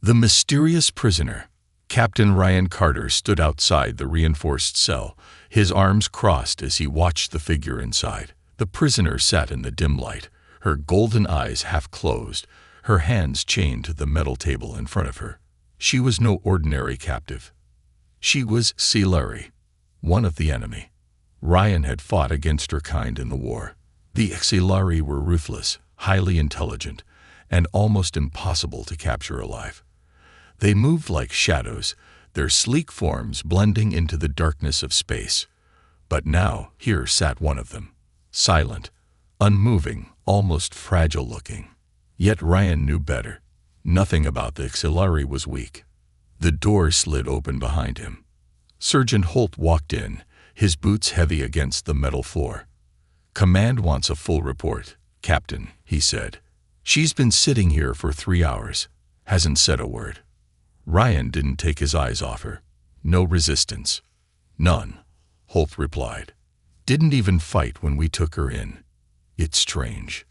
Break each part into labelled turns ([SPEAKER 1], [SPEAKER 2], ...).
[SPEAKER 1] The mysterious prisoner. Captain Ryan Carter stood outside the reinforced cell, his arms crossed as he watched the figure inside. The prisoner sat in the dim light, her golden eyes half closed, her hands chained to the metal table in front of her. She was no ordinary captive. She was Xilari, one of the enemy. Ryan had fought against her kind in the war. The Xilari were ruthless, highly intelligent, and almost impossible to capture alive. They moved like shadows, their sleek forms blending into the darkness of space. But now, here sat one of them, silent, unmoving, almost fragile-looking. Yet Ryan knew better. Nothing about the Xilari was weak. The door slid open behind him. Sergeant Holt walked in, his boots heavy against the metal floor. "Command wants a full report, Captain," he said. "She's been sitting here for 3 hours, hasn't said a word." Ryan didn't take his eyes off her. "No resistance." "None," Holt replied. "Didn't even fight when we took her in." "It's strange.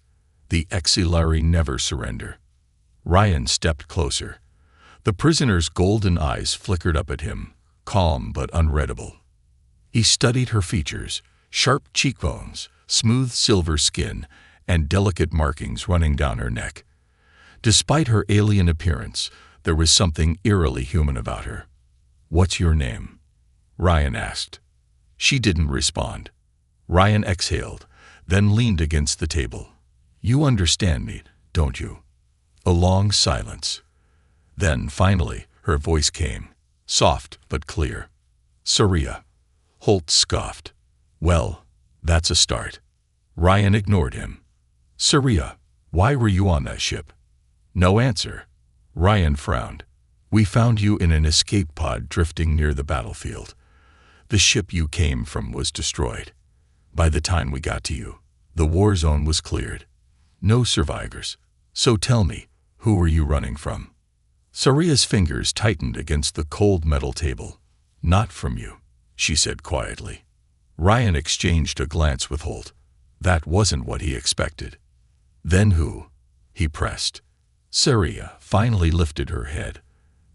[SPEAKER 1] The Xilari never surrender." Ryan stepped closer. The prisoner's golden eyes flickered up at him, calm but unreadable. He studied her features, sharp cheekbones, smooth silver skin, and delicate markings running down her neck. Despite her alien appearance, there was something eerily human about her. "What's your name?" Ryan asked. She didn't respond. Ryan exhaled, then leaned against the table. "You understand me, don't you?" A long silence. Then, finally, her voice came, soft but clear. "Saria." Holt scoffed. "Well, that's a start." Ryan ignored him. "Saria, why were you on that ship?" No answer. Ryan frowned. "We found you in an escape pod drifting near the battlefield. The ship you came from was destroyed. By the time we got to you, the war zone was cleared. No survivors. So tell me, who were you running from?" Saria's fingers tightened against the cold metal table. "Not from you," she said quietly. Ryan exchanged a glance with Holt. That wasn't what he expected. "Then who?" he pressed. Saria finally lifted her head.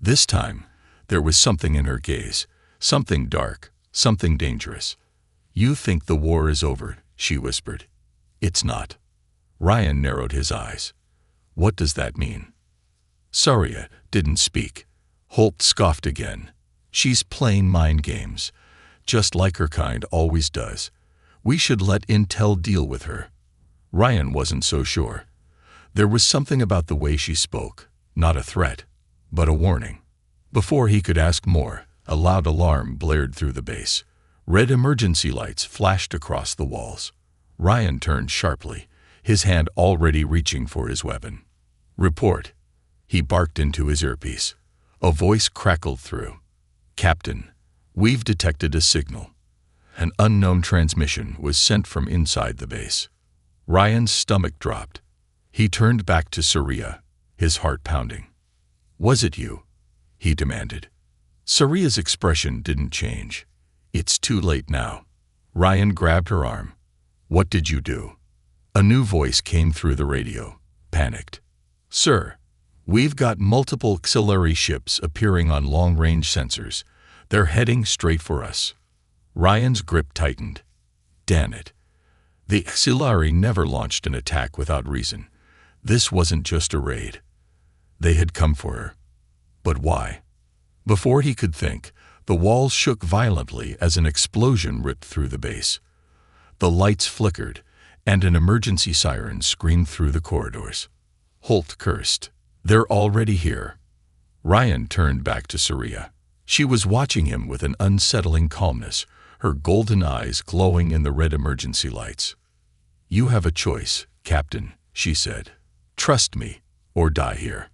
[SPEAKER 1] This time, there was something in her gaze, something dark, something dangerous. "You think the war is over," she whispered. "It's not." Ryan narrowed his eyes. "What does that mean?" Saria didn't speak. Holt scoffed again. "She's playing mind games, just like her kind always does. We should let Intel deal with her." Ryan wasn't so sure. There was something about the way she spoke, not a threat, but a warning. Before he could ask more, a loud alarm blared through the base. Red emergency lights flashed across the walls. Ryan turned sharply, his hand already reaching for his weapon. "Report," he barked into his earpiece. A voice crackled through. "Captain, we've detected a signal." An unknown transmission was sent from inside the base. Ryan's stomach dropped. He turned back to Saria, his heart pounding. "Was it you?" he demanded. Saria's expression didn't change. "It's too late now." Ryan grabbed her arm. "What did you do?" A new voice came through the radio, panicked. "Sir, we've got multiple Xilari ships appearing on long-range sensors. They're heading straight for us." Ryan's grip tightened. Damn it. The Xilari never launched an attack without reason. This wasn't just a raid. They had come for her. But why? Before he could think, the walls shook violently as an explosion ripped through the base. The lights flickered, and an emergency siren screamed through the corridors. Holt cursed. "They're already here." Ryan turned back to Saria. She was watching him with an unsettling calmness, her golden eyes glowing in the red emergency lights. "You have a choice, Captain," she said. "Trust me, or die here."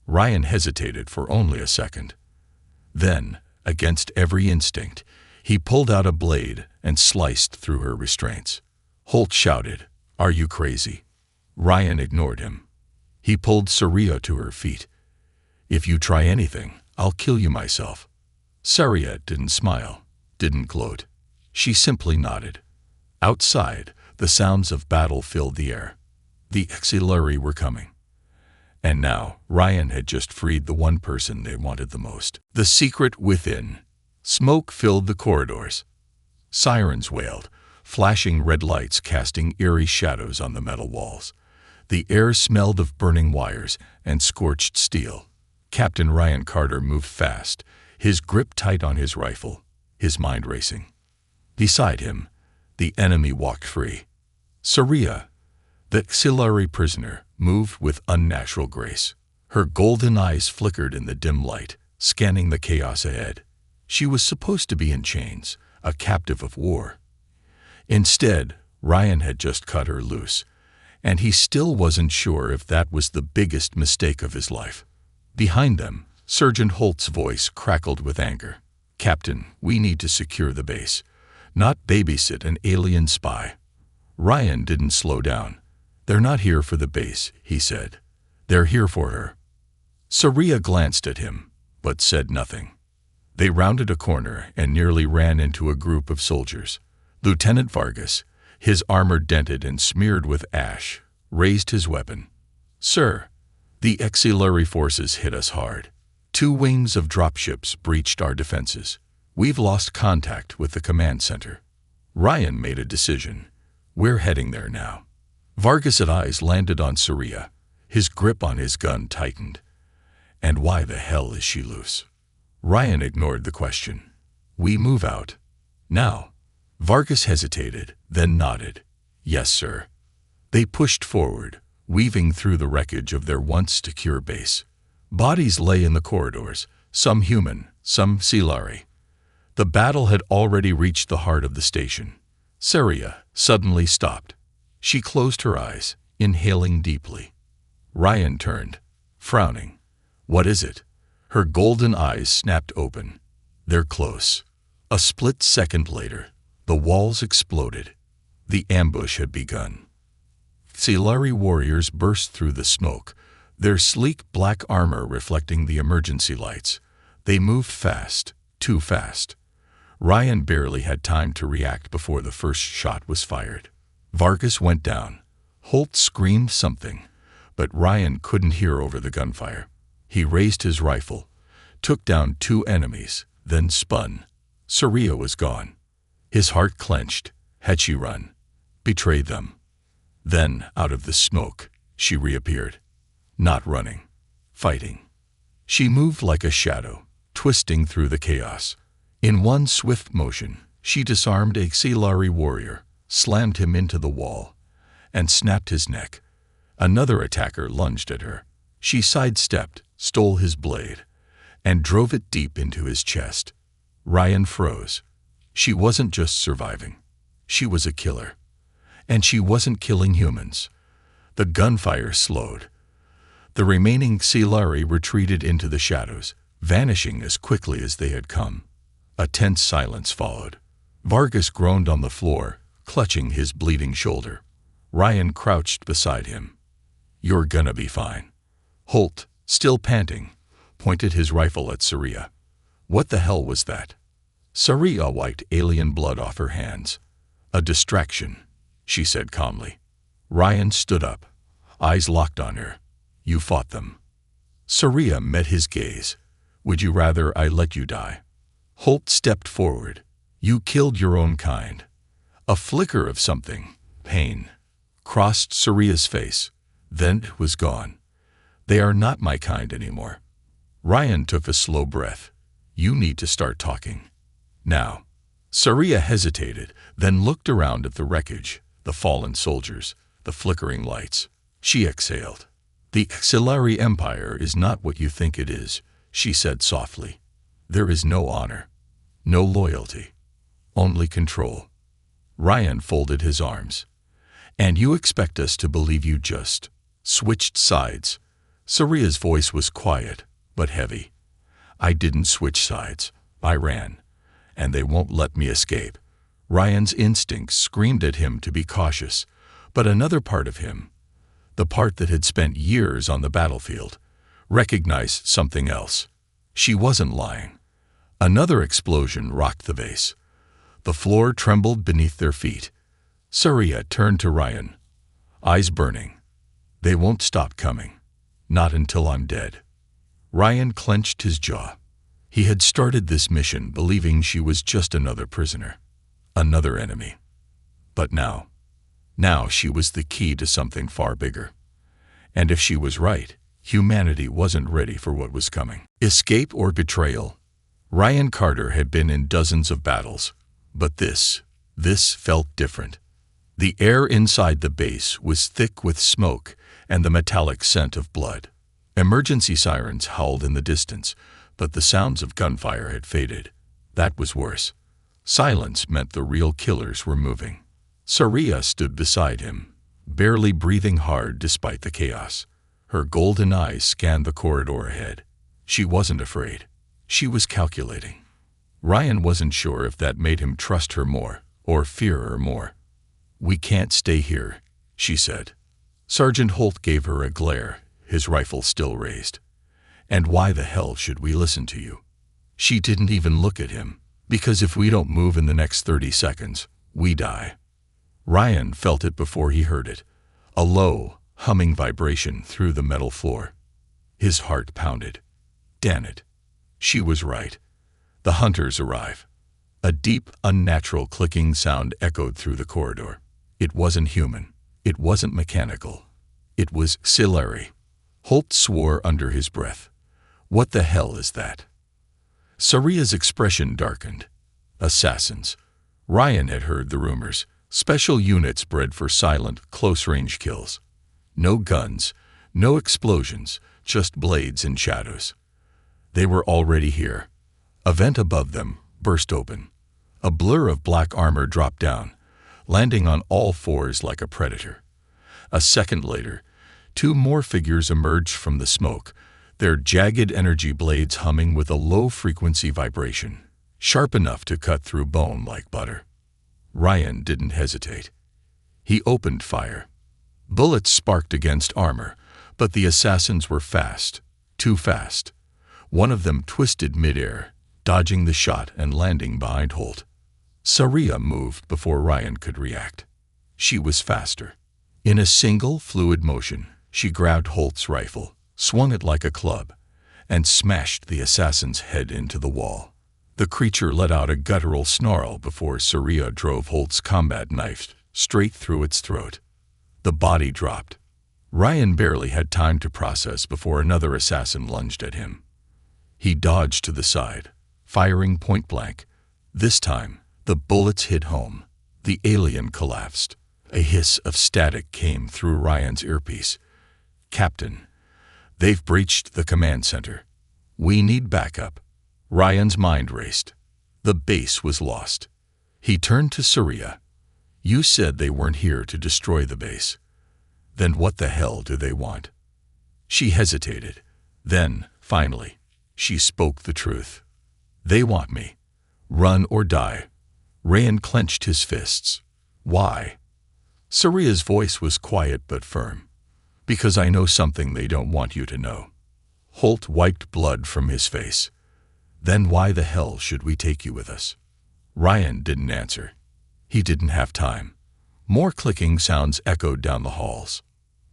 [SPEAKER 1] Ryan hesitated for only a second. Then, against every instinct, he pulled out a blade and sliced through her restraints. Holt shouted, "Are you crazy?" Ryan ignored him. He pulled Saria to her feet. "If you try anything, I'll kill you myself." Saria didn't smile, didn't gloat. She simply nodded. Outside, the sounds of battle filled the air. The Xilari were coming. And now, Ryan had just freed the one person they wanted the most. The secret within. Smoke filled the corridors. Sirens wailed, flashing red lights casting eerie shadows on the metal walls. The air smelled of burning wires and scorched steel. Captain Ryan Carter moved fast, his grip tight on his rifle, his mind racing. Beside him, the enemy walked free. Saria, the auxiliary prisoner, moved with unnatural grace. Her golden eyes flickered in the dim light, scanning the chaos ahead. She was supposed to be in chains, a captive of war. Instead, Ryan had just cut her loose, and he still wasn't sure if that was the biggest mistake of his life. Behind them, Sergeant Holt's voice crackled with anger. "Captain, we need to secure the base, not babysit an alien spy." Ryan didn't slow down. "They're not here for the base," he said. "They're here for her." Saria glanced at him, but said nothing. They rounded a corner and nearly ran into a group of soldiers. Lieutenant Vargas, his armor dented and smeared with ash, raised his weapon. "Sir, the auxiliary forces hit us hard. 2 wings of dropships breached our defenses. We've lost contact with the command center." Ryan made a decision. "We're heading there now." Vargas' eyes landed on Saria. His grip on his gun tightened. "And why the hell is she loose?" Ryan ignored the question. "We move out. Now." Vargas hesitated, then nodded. "Yes, sir." They pushed forward, weaving through the wreckage of their once secure base. Bodies lay in the corridors, some human, some auxiliary. The battle had already reached the heart of the station. Saria suddenly stopped. She closed her eyes, inhaling deeply. Ryan turned, frowning. "What is it?" Her golden eyes snapped open. "They're close." A split second later, the walls exploded. The ambush had begun. Auxiliary warriors burst through the smoke, their sleek black armor reflecting the emergency lights. They moved fast, too fast. Ryan barely had time to react before the first shot was fired. Vargas went down. Holt screamed something, but Ryan couldn't hear over the gunfire. He raised his rifle, took down 2 enemies, then spun. Saria was gone. His heart clenched. Had she run? Betrayed them? Then, out of the smoke, she reappeared. Not running. Fighting. She moved like a shadow, twisting through the chaos. In one swift motion, she disarmed a auxiliary warrior, slammed him into the wall, and snapped his neck. Another attacker lunged at her. She sidestepped, stole his blade, and drove it deep into his chest. Ryan froze. She wasn't just surviving. She was a killer. And she wasn't killing humans. The gunfire slowed. The remaining auxiliary retreated into the shadows, vanishing as quickly as they had come. A tense silence followed. Vargas groaned on the floor, clutching his bleeding shoulder. Ryan crouched beside him. "You're gonna be fine." Holt, still panting, pointed his rifle at Saria. What the hell was that? Saria wiped alien blood off her hands. "A distraction," she said calmly. Ryan stood up, eyes locked on her. "You fought them." Saria met his gaze. "Would you rather I let you die?" Holt stepped forward. "You killed your own kind." A flicker of something, pain, crossed Saria's face. Then it was gone. "They are not my kind anymore." Ryan took a slow breath. "You need to start talking. Now." Saria hesitated, then looked around at the wreckage, the fallen soldiers, the flickering lights. She exhaled. "The auxiliary empire is not what you think it is," she said softly. "There is no honor, no loyalty, only control." Ryan folded his arms. "And you expect us to believe you just switched sides?" Saria's voice was quiet, but heavy. "I didn't switch sides. I ran. And they won't let me escape." Ryan's instincts screamed at him to be cautious, but another part of him, the part that had spent years on the battlefield, recognized something else. She wasn't lying. Another explosion rocked the base. The floor trembled beneath their feet. Saria turned to Ryan, eyes burning. "They won't stop coming. Not until I'm dead." Ryan clenched his jaw. He had started this mission believing she was just another prisoner, another enemy. But now she was the key to something far bigger. And if she was right, humanity wasn't ready for what was coming. Escape or betrayal? Ryan Carter had been in dozens of battles, but this felt different. The air inside the base was thick with smoke and the metallic scent of blood. Emergency sirens howled in the distance, but the sounds of gunfire had faded. That was worse. Silence meant the real killers were moving. Saria stood beside him, barely breathing hard despite the chaos. Her golden eyes scanned the corridor ahead. She wasn't afraid. She was calculating. Ryan wasn't sure if that made him trust her more or fear her more. "We can't stay here," she said. Sergeant Holt gave her a glare, his rifle still raised. "And why the hell should we listen to you?" She didn't even look at him, because if we don't move in the next 30 seconds, we die. Ryan felt it before he heard it, a low, humming vibration through the metal floor. His heart pounded. Damn it. She was right. The hunters arrive. A deep, unnatural clicking sound echoed through the corridor. It wasn't human. It wasn't mechanical. It was Silari. Holt swore under his breath. "What the hell is that?" Saria's expression darkened. Assassins. Ryan had heard the rumors. Special units bred for silent, close-range kills. No guns, no explosions, just blades and shadows. They were already here. A vent above them burst open. A blur of black armor dropped down, landing on all fours like a predator. A second later, 2 more figures emerged from the smoke, their jagged energy blades humming with a low-frequency vibration, sharp enough to cut through bone like butter. Ryan didn't hesitate. He opened fire. Bullets sparked against armor, but the assassins were fast, too fast. One of them twisted midair, dodging the shot and landing behind Holt. Saria moved before Ryan could react. She was faster. In a single, fluid motion, she grabbed Holt's rifle, swung it like a club, and smashed the assassin's head into the wall. The creature let out a guttural snarl before Saria drove Holt's combat knife straight through its throat. The body dropped. Ryan barely had time to process before another assassin lunged at him. He dodged to the side, firing point blank. This time, the bullets hit home. The alien collapsed. A hiss of static came through Ryan's earpiece. "Captain, they've breached the command center. We need backup." Ryan's mind raced. The base was lost. He turned to Saria. "You said they weren't here to destroy the base. Then what the hell do they want?" She hesitated. Then, finally, she spoke the truth. "They want me. Run or die." Ryan clenched his fists. "Why?" Saria's voice was quiet but firm. "Because I know something they don't want you to know." Holt wiped blood from his face. "Then why the hell should we take you with us?" Ryan didn't answer. He didn't have time. More clicking sounds echoed down the halls.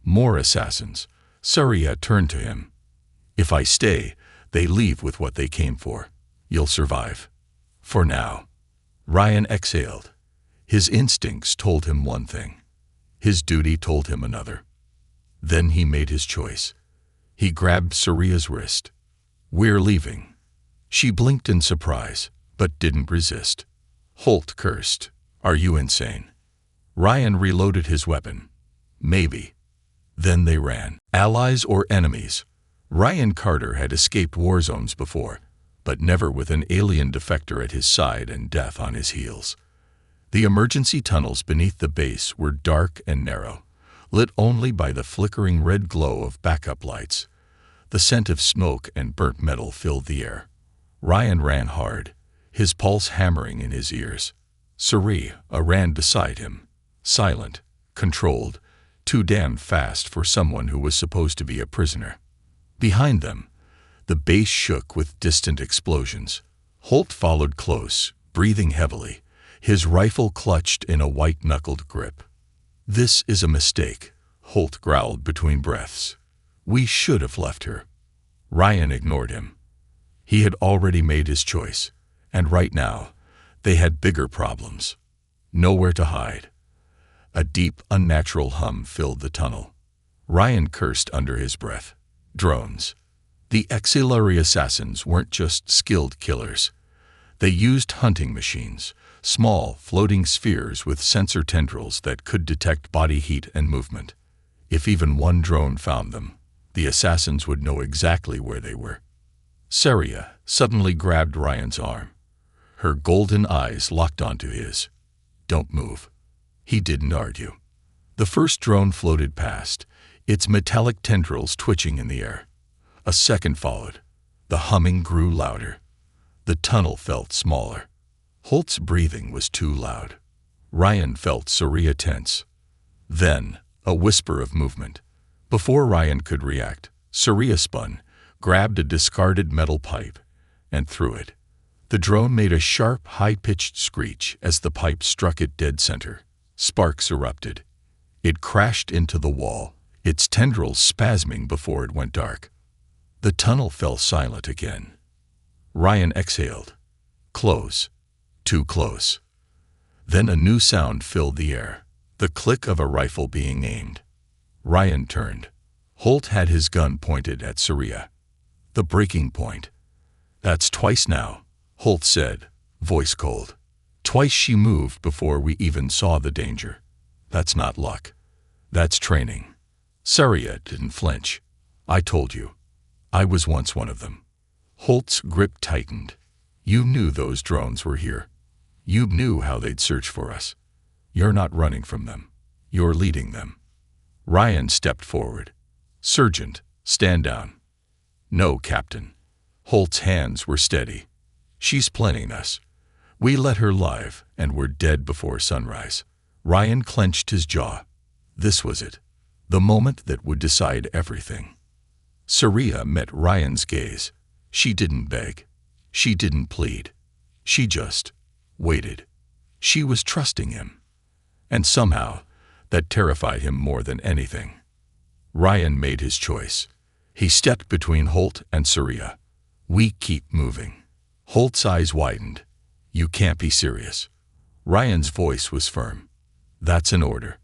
[SPEAKER 1] More assassins. Saria turned to him. "If I stay, they leave with what they came for. You'll survive. For now." Ryan exhaled. His instincts told him one thing. His duty told him another. Then he made his choice. He grabbed Saria's wrist. "We're leaving." She blinked in surprise, but didn't resist. Holt cursed. "Are you insane?" Ryan reloaded his weapon. "Maybe." Then they ran. Allies or enemies? Ryan Carter had escaped war zones before, but never with an alien defector at his side and death on his heels. The emergency tunnels beneath the base were dark and narrow, lit only by the flickering red glow of backup lights. The scent of smoke and burnt metal filled the air. Ryan ran hard, his pulse hammering in his ears. Saria ran beside him, silent, controlled, too damn fast for someone who was supposed to be a prisoner. Behind them, the base shook with distant explosions. Holt followed close, breathing heavily, his rifle clutched in a white-knuckled grip. "This is a mistake," Holt growled between breaths. We should have left her. Ryan ignored him. He had already made his choice, and right now, they had bigger problems. Nowhere to hide. A deep, unnatural hum filled the tunnel. Ryan cursed under his breath. Drones. The auxiliary assassins weren't just skilled killers. They used hunting machines, small, floating spheres with sensor tendrils that could detect body heat and movement. If even one drone found them, the assassins would know exactly where they were. Saria suddenly grabbed Ryan's arm. Her golden eyes locked onto his. "Don't move." He didn't argue. The first drone floated past, its metallic tendrils twitching in the air. A second followed. The humming grew louder. The tunnel felt smaller. Holt's breathing was too loud. Ryan felt Saria tense. Then, a whisper of movement. Before Ryan could react, Saria spun, grabbed a discarded metal pipe, and threw it. The drone made a sharp, high-pitched screech as the pipe struck it dead center. Sparks erupted. It crashed into the wall, its tendrils spasming before it went dark. The tunnel fell silent again. Ryan exhaled. Close. Too close. Then a new sound filled the air, the click of a rifle being aimed. Ryan turned. Holt had his gun pointed at Saria. The breaking point. "That's twice now," Holt said, voice cold. "Twice she moved before we even saw the danger. That's not luck. That's training." Saria didn't flinch. "I told you. I was once one of them." Holt's grip tightened. "You knew those drones were here. You knew how they'd search for us. You're not running from them. You're leading them." Ryan stepped forward. "Sergeant, stand down." "No, Captain." Holt's hands were steady. "She's planning us. We let her live, and we're dead before sunrise." Ryan clenched his jaw. This was it. The moment that would decide everything. Saria met Ryan's gaze. She didn't beg. She didn't plead. She just waited. She was trusting him. And somehow, that terrified him more than anything. Ryan made his choice. He stepped between Holt and Saria. "We keep moving." Holt's eyes widened. "You can't be serious." Ryan's voice was firm. "That's an order."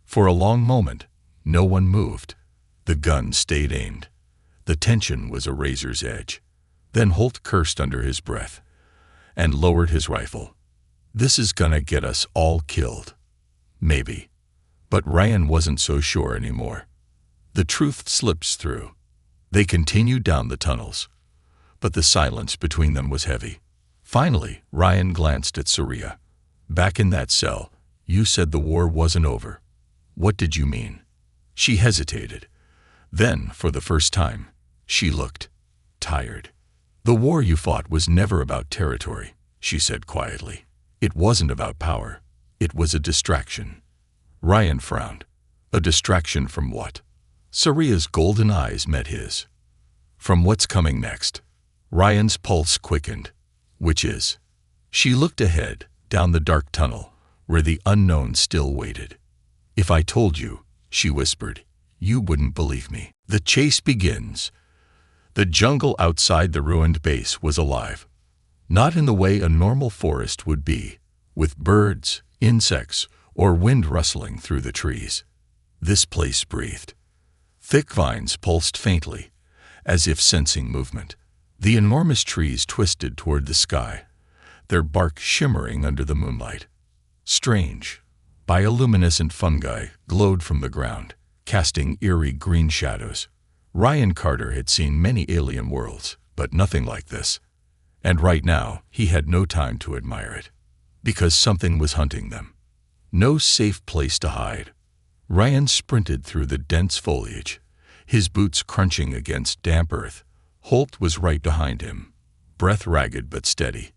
[SPEAKER 1] For a long moment, no one moved. The gun stayed aimed. The tension was a razor's edge. Then Holt cursed under his breath and lowered his rifle. "This is gonna get us all killed." Maybe. But Ryan wasn't so sure anymore. The truth slips through. They continued down the tunnels, but the silence between them was heavy. Finally, Ryan glanced at Saria. "Back in that cell, you said the war wasn't over. What did you mean?" She hesitated. Then, for the first time, she looked tired. "The war you fought was never about territory," she said quietly. "It wasn't about power. It was a distraction." Ryan frowned. A distraction from what? Saria's golden eyes met his. "From what's coming next." Ryan's pulse quickened. "Which is?" She looked ahead, down the dark tunnel, where the unknown still waited. "If I told you," she whispered, "you wouldn't believe me." The chase begins. The jungle outside the ruined base was alive. Not in the way a normal forest would be, with birds, insects, or wind rustling through the trees. This place breathed. Thick vines pulsed faintly, as if sensing movement. The enormous trees twisted toward the sky, their bark shimmering under the moonlight. Strange, bioluminescent fungi glowed from the ground, casting eerie green shadows. Ryan Carter had seen many alien worlds, but nothing like this. And right now, he had no time to admire it, because something was hunting them. No safe place to hide. Ryan sprinted through the dense foliage, his boots crunching against damp earth. Holt was right behind him, breath ragged but steady.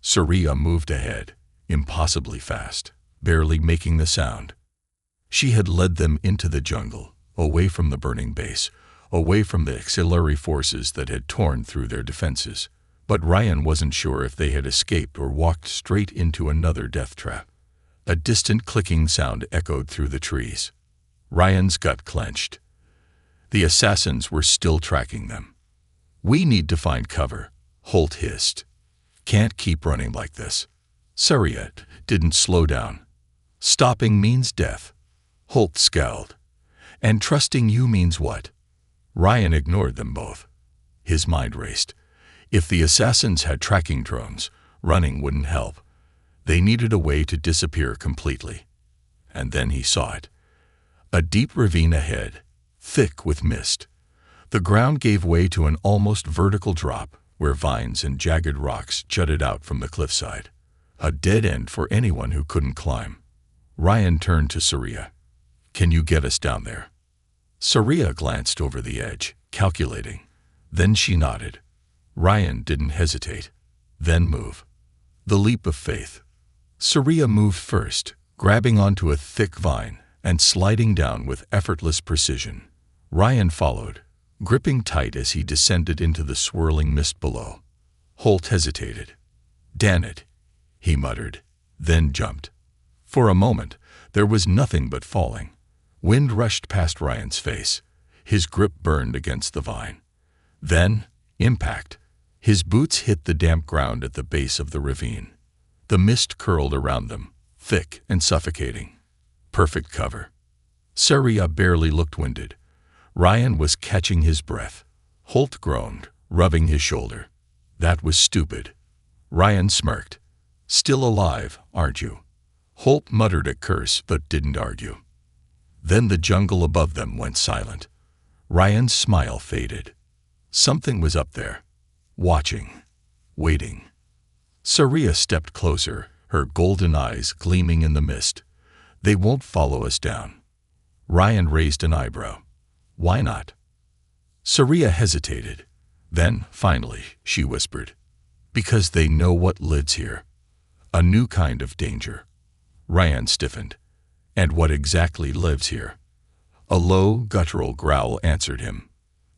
[SPEAKER 1] Saria moved ahead, impossibly fast, barely making the sound. She had led them into the jungle, away from the burning base, away from the auxiliary forces that had torn through their defenses. But Ryan wasn't sure if they had escaped or walked straight into another death trap. A distant clicking sound echoed through the trees. Ryan's gut clenched. The assassins were still tracking them. "We need to find cover," Holt hissed. "Can't keep running like this." Surya didn't slow down. "Stopping means death." Holt scowled. "And trusting you means what?" Ryan ignored them both. His mind raced. If the assassins had tracking drones, running wouldn't help. They needed a way to disappear completely. And then he saw it. A deep ravine ahead, thick with mist. The ground gave way to an almost vertical drop where vines and jagged rocks jutted out from the cliffside. A dead end for anyone who couldn't climb. Ryan turned to Surya. "Can you get us down there?" Surya glanced over the edge, calculating. Then she nodded. Ryan didn't hesitate. Then move. The leap of faith. Surya moved first, grabbing onto a thick vine and sliding down with effortless precision. Ryan followed, gripping tight as he descended into the swirling mist below. Holt hesitated. "Damn it," he muttered, then jumped. For a moment, there was nothing but falling. Wind rushed past Ryan's face. His grip burned against the vine. Then, impact. His boots hit the damp ground at the base of the ravine. The mist curled around them, thick and suffocating. Perfect cover. Surya barely looked winded. Ryan was catching his breath. Holt groaned, rubbing his shoulder. "That was stupid." Ryan smirked. "Still alive, aren't you?" Holt muttered a curse but didn't argue. Then the jungle above them went silent. Ryan's smile faded. Something was up there, watching, waiting. Surya stepped closer, her golden eyes gleaming in the mist. "They won't follow us down." Ryan raised an eyebrow. "Why not?" Surya hesitated. Then, finally, she whispered, "Because they know what lives here. A new kind of danger." Ryan stiffened. "And what exactly lives here?" A low, guttural growl answered him.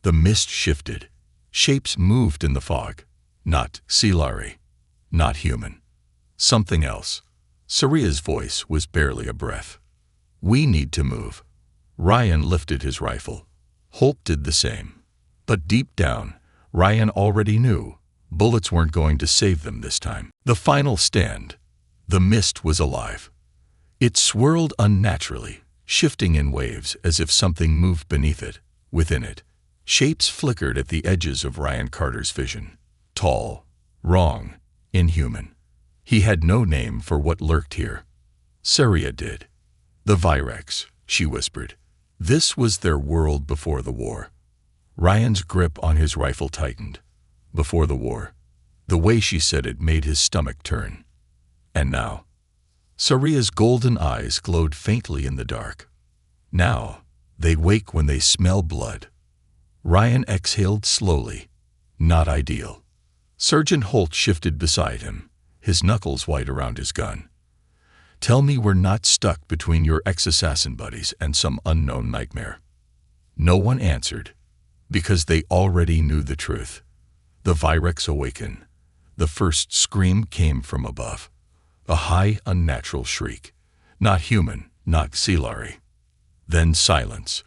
[SPEAKER 1] The mist shifted. Shapes moved in the fog. Not Silari. Not human. Something else. Surya's voice was barely a breath. "We need to move." Ryan lifted his rifle. Holt did the same. But deep down, Ryan already knew bullets weren't going to save them this time. The final stand. The mist was alive. It swirled unnaturally, shifting in waves as if something moved beneath it, within it. Shapes flickered at the edges of Ryan Carter's vision. Tall, wrong, inhuman. He had no name for what lurked here. Surya did. "The Virex," she whispered. This was their world before the war. Ryan's grip on his rifle tightened. Before the war. The way she said it made his stomach turn. And now? Surya's golden eyes glowed faintly in the dark. Now, they wake when they smell blood. Ryan exhaled slowly. Not ideal. Sergeant Holt shifted beside him, his knuckles white around his gun. "Tell me we're not stuck between your ex-assassin buddies and some unknown nightmare." No one answered, because they already knew the truth. The Virex awakened. The first scream came from above. A high, unnatural shriek. Not human, not Silari. Then silence.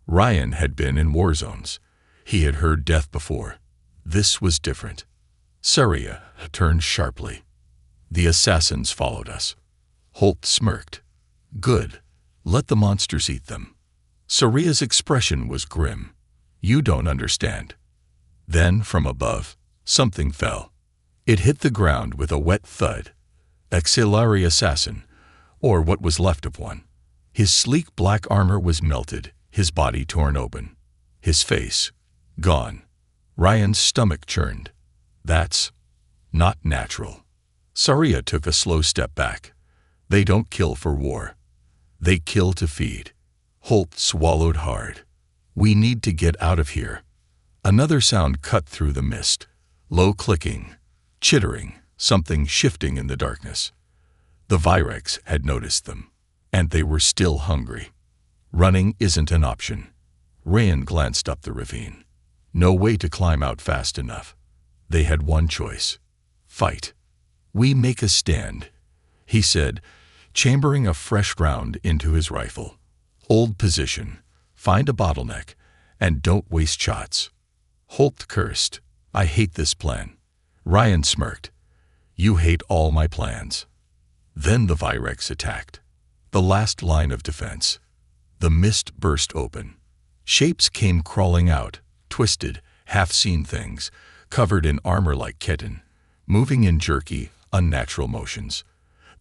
[SPEAKER 1] Ryan had been in war zones. He had heard death before. This was different. Surya turned sharply. "The assassins followed us." Holt smirked. "Good. Let the monsters eat them." Surya's expression was grim. "You don't understand." Then, from above, something fell. It hit the ground with a wet thud. Axillary assassin, or what was left of one. His sleek black armor was melted, his body torn open. His face, gone. Ryan's stomach churned. That's not natural. Surya took a slow step back. They don't kill for war. They kill to feed. Holt swallowed hard. "We need to get out of here." Another sound cut through the mist. Low clicking, chittering, something shifting in the darkness. The Virex had noticed them, and they were still hungry. Running isn't an option. Ryan glanced up the ravine. No way to climb out fast enough. They had one choice. Fight. "We make a stand," he said, chambering a fresh round into his rifle. "Hold position, find a bottleneck, And don't waste shots. Holt cursed. I hate this plan. Ryan smirked. You hate all my plans. Then the Virex attacked. The last line of defense. The mist burst open. Shapes came crawling out, twisted, half-seen things, covered in armor like kitten, moving in jerky, unnatural motions.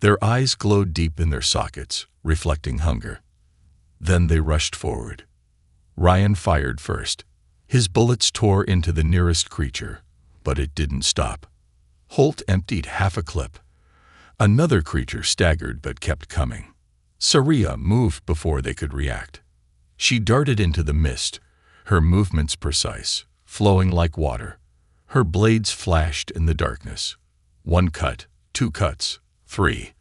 [SPEAKER 1] Their eyes glowed deep in their sockets, reflecting hunger. Then they rushed forward. Ryan fired first. His bullets tore into the nearest creature, but it didn't stop. Holt emptied half a clip. Another creature staggered but kept coming. Saria moved before they could react. She darted into the mist, her movements precise, flowing like water. Her blades flashed in the darkness. 1 cut, 2 cuts, 3.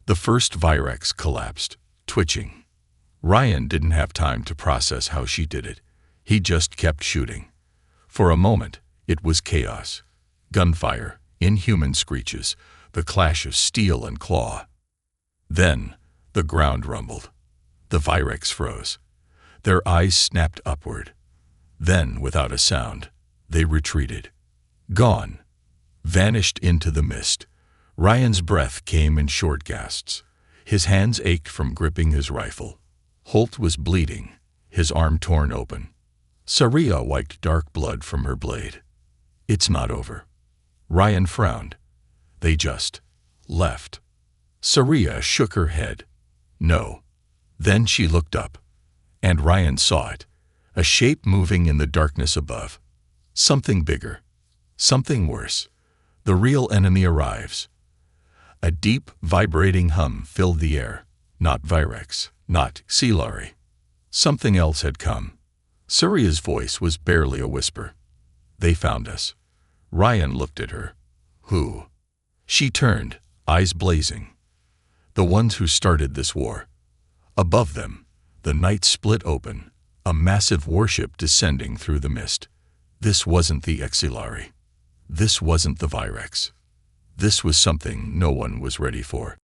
[SPEAKER 1] The first Virex collapsed, twitching. Ryan didn't have time to process how she did it. He just kept shooting. For a moment, it was chaos. Gunfire, inhuman screeches, the clash of steel and claw. Then, the ground rumbled. The Virex froze. Their eyes snapped upward. Then, without a sound, they retreated. Gone. Vanished into the mist. Ryan's breath came in short gasps. His hands ached from gripping his rifle. Holt was bleeding, his arm torn open. Saria wiped dark blood from her blade. It's not over. Ryan frowned. They just left. Saria shook her head. No. Then she looked up. And Ryan saw it. A shape moving in the darkness above. Something bigger. Something worse. The real enemy arrives. A deep, vibrating hum filled the air. Not Virex, not Silari. Something else had come. Saria's voice was barely a whisper. They found us. Ryan looked at her. Who? She turned, eyes blazing. The ones who started this war. Above them, the night split open, a massive warship descending through the mist. This wasn't the Exilari. This wasn't the Virex. This was something no one was ready for.